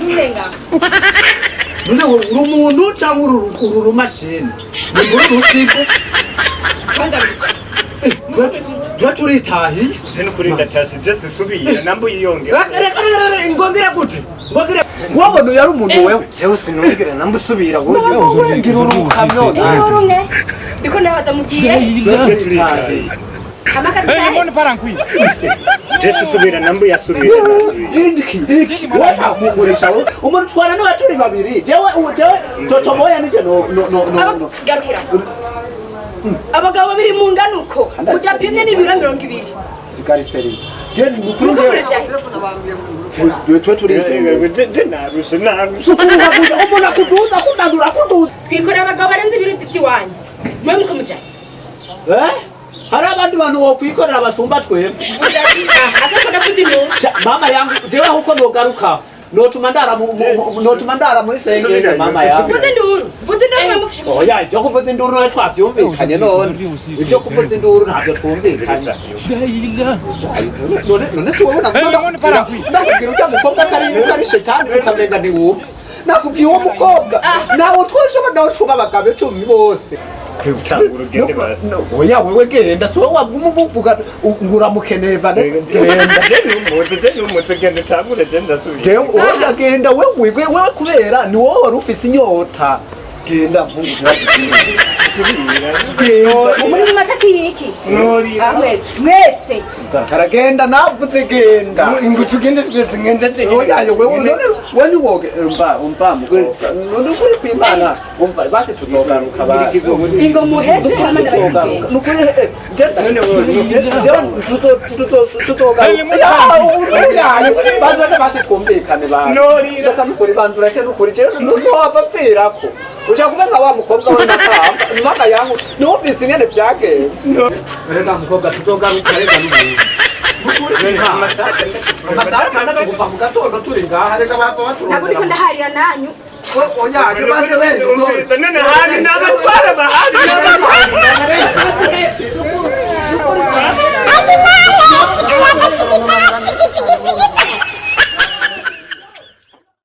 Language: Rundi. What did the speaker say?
Ndenga. None urumuntu cyangwa urumashini. Ni rusigo. Kwanza turitahi. Tene kurinda tashi just subira nambo yiyongera. Ngongera gute? Ngongera wabona yari umuntu wewe. Tewe sinongera nambo subira wowe. Ngira urukamyo. Urunge. Ndiko ndabaza mugiye. Amakatsi. Mbona parankwi. Just subira nambo yasubira. Indiki. Wacha umuntu twana no aturi babiri. Jewe totomoya nije no. Garukira. Abagabo babiri mu nganuko. Udapimye n'ibiro 200. Zikari seri. Je mukuru je turi narushe. Ubona kuduza kundandura kuduza. Twikora abagabo barenze ibiro by'iwanyu. Mwe mukamujya. Hari abandi bantu wo kwikorera abasumba twebwe. Agakora kuzino. Mama yangu jewe huko nogaruka. Notuma ndara muri senge mama yangu. Buze nduru mufishe. Oya, ibyo kuvuza induru no twabyumvikanye none. Ibyo kuvuza induru ntabyo twumvikanye. None si wowe nakubwira ujya mukobwa kari shetani ukamenga ni wowe. Nakubwiye uwo mukobwa. Nawe twuba abagabo 10 bose. Oya wewe genda so wavuga nguramukeneva genda wewe kubera ni wowe wari ufise inyota genda muri mataki iki mwese karagenda navuze genda Ngo tugende twese ngenda cyane. oya wewe none woge umva mukobwa none kuri kwimana umva basi tuzogaruka basi ingo muheje hamwe n'abandi nukuri tuzogaruka basi twumvikane basi reka nukuri banzura ke nukuri jewe nopfirako uja kuvuga wa mukobwa we nakamba mama yangu numvise ingene byagenze reka mukobwa tuzogaruka reka nukuri amasaha atandatu kuva mu gatondo turi ngaha reka bava baturondera ntabwo ndiko ndaharira nanyu oya je baze wende None hari n'abatwara bahari.